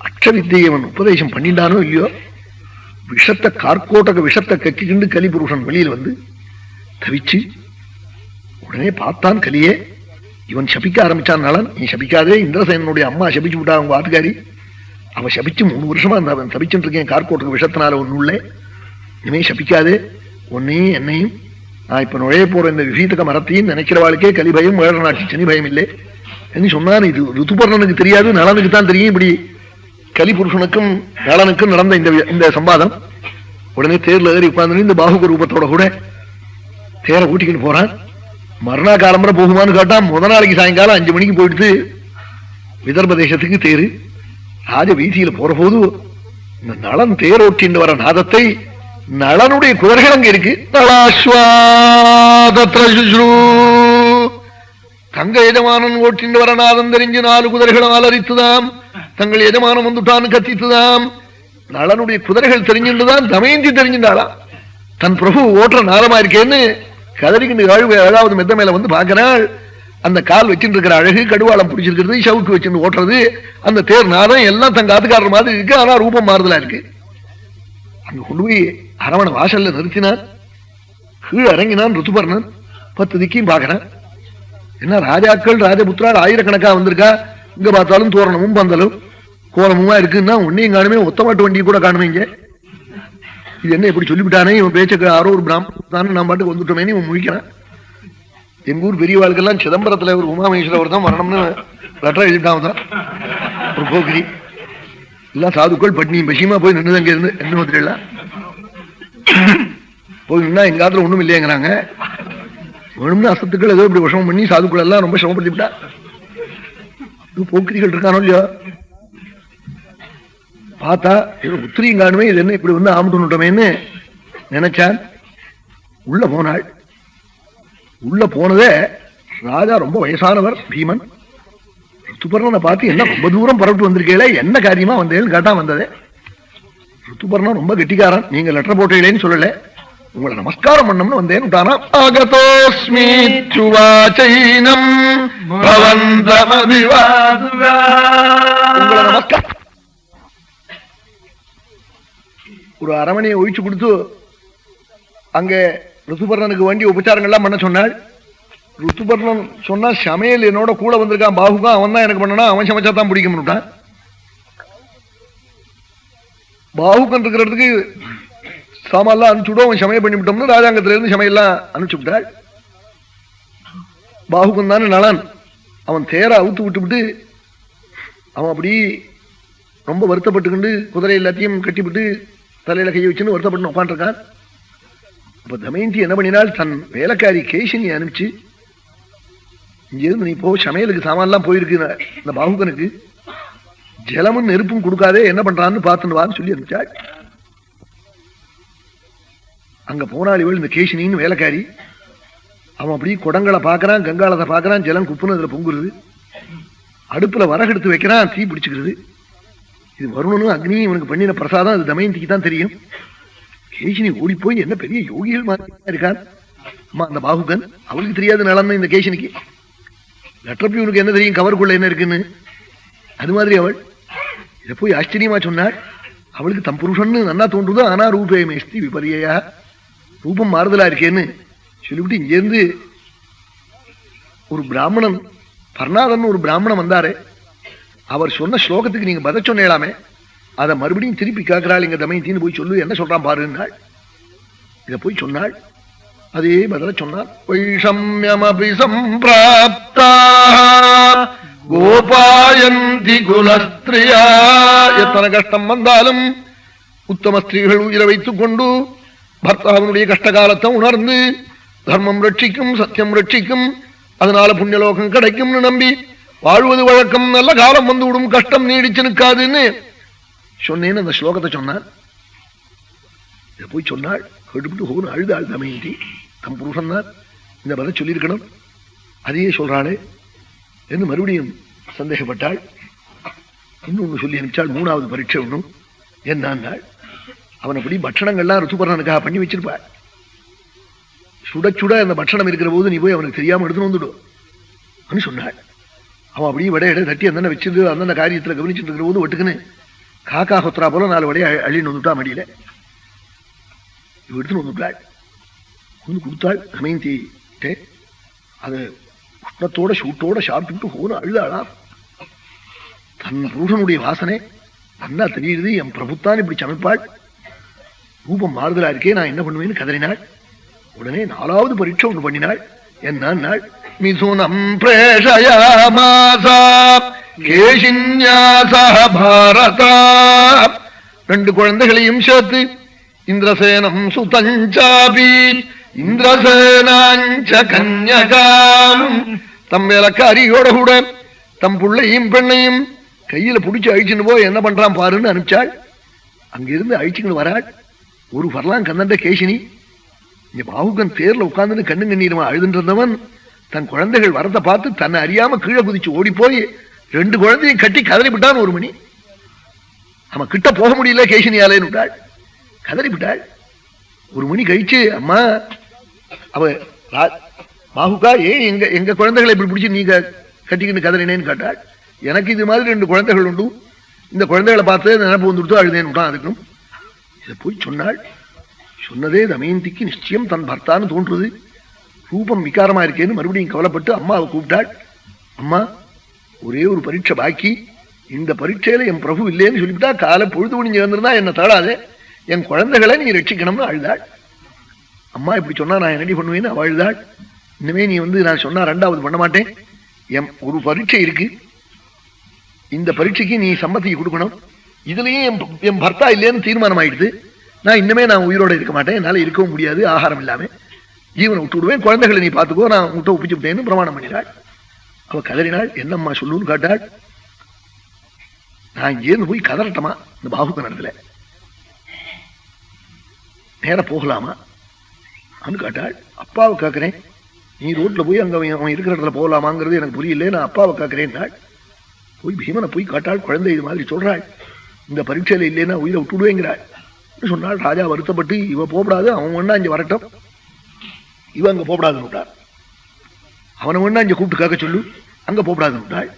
அக்ஷவித்தியை அவன் உபதேசம் பண்ணிட்டானோ இல்லையோ, விஷத்தை கார்கோட்டக விஷத்தை கக்கிண்டு கலிபுருஷன் வெளியில் வந்து தவிச்சு உடனே பார்த்தான் கலியே. இவன் சபிக்க ஆரம்பிச்சான். நலன், நீ சபிக்காதே, இந்திரசேனனுடைய அம்மா சபிச்சு விட்டா அவங்க ஆத்துக்காரி. அவன் சபிச்சு 3 வருஷமா இருந்தா, அவன் சபிச்சுட்டு இருக்கேன் கார்கோட்டக விஷத்தினால ஒண்ணுள்ளே, இனிமே சபிக்காதே உன்னையும் என்னையும். நான் இப்ப நுழைய போற இந்த விபீதக மரத்தையும் நினைக்கிறவாளுக்கே கலிபயம் வேற நாட்டு சனி பயம் இல்லை என்று சொன்னான். இது ருத்துபர்ணனுக்கு தெரியாது, நலனுக்கு தான் தெரியும். இப்படி கலிபுருஷனுக்கும் நலனுக்கும் நடந்த இந்த சம்பாதம். உடனே தேர்ல ஏறி உட்கார்ந்து இந்த பாகுக ரூபத்தோட கூட தேரை ஊட்டிக்கிட்டு போறான். மறுநா காலம்பரை போகுமான்னு கேட்டான். முதல் நாளைக்கு சாயங்காலம் 5 மணிக்கு போயிட்டு விதர்ப தேசத்துக்கு தேரு. ராஜ வீதியில போற போது இந்த நலன் தேரோட்டின்னு வர நாதத்தை நலனுடைய குதிரைகள் அங்க இருக்கு. தங்க எஜமானன் ஓட்டின்னு வர நாதம் தெரிஞ்சு 4 குதிரைகளும் அலறித்துதாம். தங்கள் எஜமானம் வந்துட்டான்னு கத்தித்துதாம். நலனுடைய குதிரைகள் தெரிஞ்சுட்டுதான் தமயந்தி தெரிஞ்சுட்டாளாம். தன் பிரபு ஓட்டுற நாதமா இருக்கேன்னு கதறிக்கிண்டு 7வது மெத்த மேல வந்து பாக்கிறாள். அந்த கால் வச்சுட்டு இருக்கிற அழகு, கடுவாளம் பிடிச்சிருக்கிறது, சவுக்கு வச்சுட்டு ஓட்டுறது, அந்த தேர் நாதம் எல்லாம் தங்க ஆத்துக்காரர் மாதிரி இருக்கு. ஆனா ரூபம் மாறுதலா இருக்கு. அங்க கொண்டு போய் அரவண வாசல்ல நிறுத்தினான். கீழே இறங்கினான் ருத்துபர்ணன். 10 திக்கையும் பாக்குறான். என்ன ராஜாக்கள் ராஜபுத்திரால் ஆயிரக்கணக்கா வந்திருக்கா. இங்க பார்த்தாலும் தோரணமும் பந்தலும் கோலமுமா இருக்குன்னா ஒன்னையும் காணுமே, ஒத்தமாட்டு வண்டியை கூட காணுமே. இங்க இது என்ன இப்படி சொல்லிவிட்டானே, இவன் பேச்சுக்கு யாரோ ஒரு பிராமணன் நான் பாட்டுக்கு வந்துட்டோமேனு இவன் முழிக்கிறான். எங்க ஊர் பெரியவாளுக்கெல்லாம் சிதம்பரத்துல ஒரு உமாமேஸ்வரர் தான் வரணும்னு லெட்டர் எழுதிட்டான் தான் ஒரு போக்கிரி. எல்லாம் சாதுக்கள் பட்னி பசியமா போய் நின்று அங்க இருந்து என்ன வந்துடலாம் போய் நின்னா எங்க காலத்துல ஒண்ணும் இல்லையங்கிறாங்க. வேணும்னு அசத்துக்கள் ஏதோ இப்படி விஷமம் பண்ணி சாதுக்கள் எல்லாம் ரொம்ப சிரமப்படுத்தி விட்டா. போக்கிரிகள் இருக்கானோ இல்லையோ பார்த்தா உத்திரியும் காணுமே, இது என்ன இப்படி வந்து ஆமட்டுட்டோமேன்னு நினைச்சான். உள்ள போனாள். உள்ள போனதே ராஜா ரொம்ப வயசானவர் பீமன். ருத்துபர்ணனை பார்த்து என்ன ரொம்ப தூரம் புறப்பட்டு வந்திருக்கீங்களே, என்ன காரியமா வந்தேன்னு கேட்டா வந்ததே. ருத்துபர்ணன் ரொம்ப கெட்டிக்காரன். நீங்க லெட்டர் போட்டீங்களேன்னு சொல்லல, உங்களை நமஸ்காரம் பண்ணணும்னு வந்தேன்னு விட்டானா. ஆகதோஸ்மி சுவாசைனம் உங்களை நமஸ்காரம். ஒரு அரமனையை ஒழிச்சு கொடுத்து அங்க ருத்துபர்ணனுக்கு வேண்டிய உபச்சாரங்கள்லாம் பண்ண சொன்னாள். ருத்துபர்ணன் சொன்னா சமையல் என்னோட கூட வந்திருக்கான் பாகுகா, அவன் தான் எனக்கு பண்ணனா, அவன் சமைச்சா தான் பிடிக்கும்னுட்டான். பாகுகன் இருக்கிறதுக்கு சாமான்லாம் அனுப்பிச்சுடும், அவன் சமையல் பண்ணிவிட்டோம்னு ராஜாங்கத்தில இருந்து சமையல்லாம் அனுப்பிச்சு விட்டாள். பாகுகன் தானே நலன். அவன் தேரை அவுத்து விட்டு அவன் அப்படி ரொம்ப வருத்தப்பட்டுக்கிண்டு குதிரை எல்லாத்தையும் கட்டிவிட்டு தலையில கையை வச்சுன்னு வருத்தப்பட்டு உட்காந்துருக்கான். அப்ப தமயந்தி என்ன பண்ணினால், தன் வேலைக்காரி கேசினி அனுப்பிச்சு இங்கிருந்து நீ போ, சமையலுக்கு சாமான்லாம் போயிருக்கு இந்த பாகுகனுக்கு, ஜலமும் நெருப்பும் கொடுக்காதே, என்ன பண்றான்னு பார்த்துன்னு வான்னு சொல்லி அனுப்பிச்சாள். அங்க போனாள் இவள் இந்த கேசினின்னு வேலைக்காரி. அவன் அப்படி குடங்களை பாக்குறான், கங்காளத்தை பாக்குறான், ஜலம் குப்புன்னு அதுல பொங்குறது. அடுப்புல வரகெடுத்து வைக்கிறான், தீ பிடிச்சுக்கிறது. இது வருணனும் அக்னியும் இவனுக்கு பண்ணின பிரசாதம், அது தமயந்திக்கு தான் தெரியும். கேசினி ஓடி போய் என்ன பெரிய யோகிகள் மாதிரி இருக்கான் அம்மா அந்த பாகுகன். அவளுக்கு தெரியாது நலன் இந்த கேசினிக்கு. லெட்டர் இவனுக்கு என்ன தெரியும் கவருக்குள்ள என்ன இருக்குன்னு. அது மாதிரி அவள் இதை போய் ஆச்சரியமா சொன்னாள். அவளுக்கு தம் புருஷன்னு நன்னா தோன்றுதோ, ஆனா ரூபே மேஸ்தி விபரியா, ரூபம் மாறுதலா இருக்கேன்னு சொல்லிவிட்டு இங்கேருந்து ஒரு பிராமணன் பர்ணாதன் ஒரு பிராமணன் வந்தாரு. அவர் சொன்ன ஸ்லோகத்துக்கு நீங்க பதில் சொன்னேலாமே, அதை மறுபடியும் திருப்பி கேட்கிறாள். இங்க தமயந்தின்னு போய் சொல்லு, என்ன சொல்றான் பாருன்னாள். இதை போய் சொன்னாள். அதே பதில சொன்னார். வைஷம்யமபி சம்பிராப்தா கோபாயந்தி குலஸ்திரியா. எத்தனை கஷ்டம் வந்தாலும் உத்தம ஸ்திரீகள் உயிரை வைத்துக் கொண்டு பர்த்தாவினுடைய கஷ்டகாலத்தை உணர்ந்து தர்மம் ரட்சிக்கும், சத்தியம் ரட்சிக்கும், அதனால புண்ணியலோகம் கிடைக்கும்னு நம்பி வாழ்வது வழக்கம். நல்ல காலம் வந்து விடும், கஷ்டம் நீடிச்சு நிற்காதுன்னு சொன்னேன்னு அந்த ஸ்லோகத்தை சொன்னார். இதை போய் சொன்னாள். கேட்டுவிட்டு ஹோன்னு அழுதாள் தமயந்தி. தம் புருஷன் தான் இந்த பதில் சொல்லியிருக்கணும், அதையே சொல்றாளே என்று மறுபடியும் சந்தேகப்பட்டாள். இன்னொன்னு சொல்லி அனுப்பிச்சாள். 3வது பரீட்சை ஒன்றும் என்னாள். அவனப்படி பட்சணங்கள்லாம் ருத்துபர்ணனுக்காக பண்ணி வச்சிருப்பாள். சுட சுட அந்த பட்சணம் இருக்கிற போது நீ போய் அவனுக்கு தெரியாம எடுத்துன்னு வந்துடும் சொன்னாள். அவன் அப்படியே விட இட தட்டி அந்தன வச்சிருந்து அந்தந்த காரியத்துல கவனிச்சுட்டு இருக்கிற போது ஒட்டுக்குன்னு காக்கா கொத்துறா போல 4 வடையை அள்ளின்னு வந்துட்டா மடியில. எடுத்துன்னு வந்துட்டாள். கொண்டு கொடுத்தாள் தமயந்தி. அது உஷ்ணத்தோட சூட்டோட சாப்பிட்டுட்டு போன அழுதாளா. தன் புருஷனுடைய வாசனை நல்லா தெரியுது. என் பிரபுத்தான் இப்படி சமைப்பாள், ரூபம் மாறுதலா இருக்கே, நான் என்ன பண்ணுவேன்னு கதறினாள். உடனே 4வது பரீட்சை ஒன்று பண்ணினாள். என்ன மிதுனம் பிரேஷயாமாசா கேஷின்யாசா பாரதா. 2 குழந்தைகளையும் சேர்த்து இந்திரசேனம் சுதஞ்சாபி இந்திரசேனாஞ்ச கன்யகாம், தம் வேலைக்காரியோட கூட தம் பிள்ளையும் பெண்ணையும் கையில பிடிச்சு அழிச்சுன்னு போய் என்ன பண்றான் பாருன்னு அனுப்பிச்சாள். அங்கிருந்து அழிச்சுன்னு வராள். ஒரு வரலாம் கந்தண்ட கேசினி. இங்க பாவுகன் தேர்ல உட்கார்ந்து கண்ணு கண்ணீரமா அழுதுன்றவன் தன் குழந்தைகள் வரத்தை பார்த்து தன்னை அறியாம கீழே குதிச்சு ஓடி போய் 2 குழந்தையும் கட்டி கதறி விட்டான். 1 மணி அவன் கிட்ட போக முடியல கேசினியாலேன்னு விட்டாள். கதறி விட்டாள். 1 மணி கழிச்சு அம்மா அவ பாகுகா ஏன் எங்க குழந்தைகளை இப்படி பிடிச்சி நீங்க கட்டிக்கிட்டு கதறினேன்னு கேட்டாள். எனக்கு இது மாதிரி 2 குழந்தைகள் உண்டு, இந்த குழந்தைகளை பார்த்து நினைப்பு வந்துடுத்து அழுதேன்னு விட்டான். அதுக்கும் இதை போய் சொன்னாள். சொன்னதே தமயந்திக்கு நிச்சயம் தன் பர்த்தான்னு தோன்றுறது. ரூபம் விகாரமா இருக்கேன்னு மறுபடியும் கவலைப்பட்டு அம்மாவை கூப்பிட்டாள். அம்மா, ஒரே ஒரு பரீட்சை பாக்கி, இந்த பரீட்சையில என் பிரபு இல்லேன்னு சொல்லிவிட்டா காலை பொழுது முடிஞ்சு வந்திருந்தா என்ன தாழாதே, என் குழந்தைகளை நீ ரட்சிக்கணும்னு அழுதாள். அம்மா இப்படி சொன்னா நான் என்னடி பண்ணுவேன்னு அவள் அழுதாள். இனிமே நீ நான் சொன்னா 2வது பண்ண மாட்டேன், ஒரு பரீட்சை இருக்கு, இந்த பரீட்சைக்கு நீ சம்மதிக்கு கொடுக்கணும், இதுலயும் என் பர்த்தா இல்லைன்னு தீர்மானம் ஆயிடுது, நான் உயிரோட இருக்க மாட்டேன், என்னால இருக்கவும் முடியாது, ஆகாரம் இல்லாம ஜீவனை விட்டு விடுவேன், குழந்தைகளை நீ பார்த்துக்கோ, நான் விட்ட ஒப்பிச்சு விட்டேன்னு பிரமாணம் பண்ணினாள். அவ கதறினாள். என்னம்மா சொல்லுன்னு கேட்டாள். நான் இங்கேருந்து போய் கதறட்டமா இந்த பாகுக்க நடத்துல, நேர போகலாமா அன்னு கேட்டாள். அப்பாவை கேட்கிறேன், நீ ரோட்ல போய் அங்க அவன் இருக்கிற இடத்துல போகலாமாங்கிறது எனக்கு புரியல, நான் அப்பாவை கேட்கிறேன். போய் பீமனை போய் காட்டாள். குழந்தை இது மாதிரி சொல்றாள், இந்த பரீட்சையில இல்லைன்னா உயிரை விட்டு விடுவேங்கிறாள் சொன்னாள். ராஜா வருத்தப்பட்டு இவ போகப்படாது, அவன் வேணா இங்க வரட்டும், இவ அங்க போகப்படாதுன்னு விட்டாள். அவனை வேணா இங்க கூப்பிட்டு கேட்க சொல்லு, அங்க போகப்படாதுன்னு விட்டாள்.